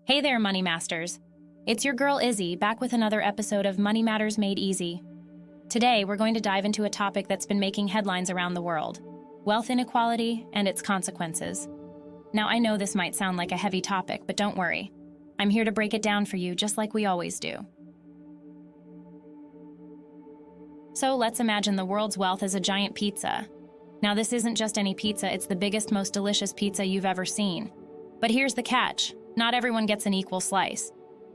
Hey there, Money Masters. It's your girl Izzy, back with another episode of Money Matters Made Easy. Today, we're going to dive into a topic that's been making headlines around the world: wealth inequality and its consequences. Now, I know this might sound like a heavy topic, but don't worry. I'm here to break it down for you, just like we always do. So let's imagine the world's wealth as a giant pizza. Now, this isn't just any pizza, it's the biggest, most delicious pizza you've ever seen. But here's the catch: not everyone gets an equal slice.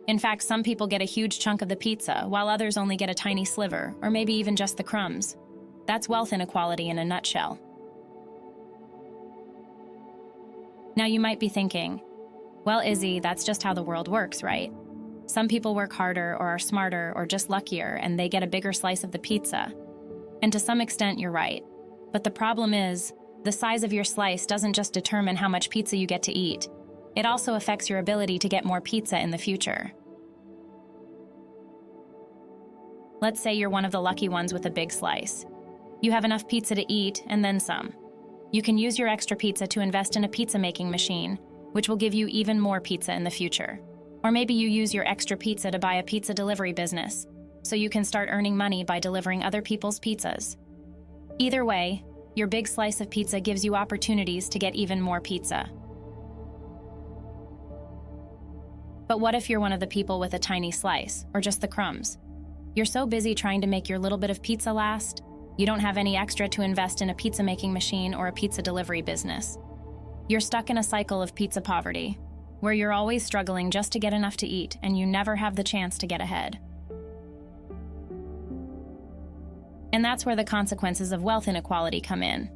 In fact, some people get a huge chunk of the pizza, while others only get a tiny sliver, or maybe even just the crumbs. That's wealth inequality in a nutshell. Now you might be thinking, well, Izzy, that's just how the world works, right? Some people work harder or are smarter or just luckier, and they get a bigger slice of the pizza. And to some extent, you're right. But the problem is, the size of your slice doesn't just determine how much pizza you get to eat. It also affects your ability to get more pizza in the future. Let's say you're one of the lucky ones with a big slice. You have enough pizza to eat, and then some. You can use your extra pizza to invest in a pizza-making machine, which will give you even more pizza in the future. Or maybe you use your extra pizza to buy a pizza delivery business, so you can start earning money by delivering other people's pizzas. Either way, your big slice of pizza gives you opportunities to get even more pizza. But what if you're one of the people with a tiny slice, or just the crumbs? You're so busy trying to make your little bit of pizza last, you don't have any extra to invest in a pizza-making machine or a pizza delivery business. You're stuck in a cycle of pizza poverty, where you're always struggling just to get enough to eat, and you never have the chance to get ahead. And that's where the consequences of wealth inequality come in.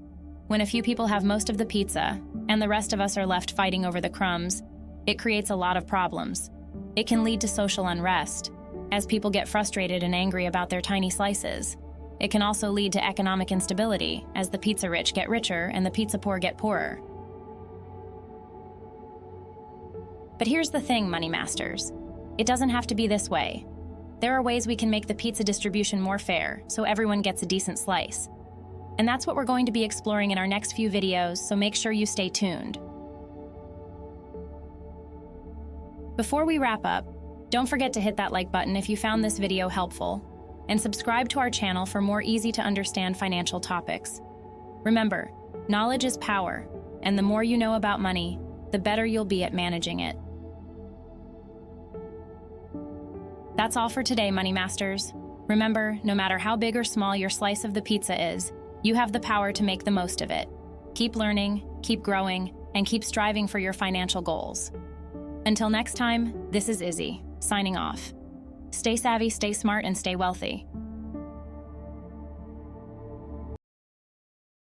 When a few people have most of the pizza, and the rest of us are left fighting over the crumbs, it creates a lot of problems. It can lead to social unrest, as people get frustrated and angry about their tiny slices. It can also lead to economic instability, as the pizza rich get richer and the pizza poor get poorer. But here's the thing, Money Masters. It doesn't have to be this way. There are ways we can make the pizza distribution more fair, so everyone gets a decent slice. And that's what we're going to be exploring in our next few videos, so make sure you stay tuned. Before we wrap up, don't forget to hit that like button if you found this video helpful, and subscribe to our channel for more easy-to-understand financial topics. Remember, knowledge is power, and the more you know about money, the better you'll be at managing it. That's all for today, Money Masters. Remember, no matter how big or small your slice of the pizza is, you have the power to make the most of it. Keep learning, keep growing, and keep striving for your financial goals. Until next time, this is Izzy, signing off. Stay savvy, stay smart, and stay wealthy.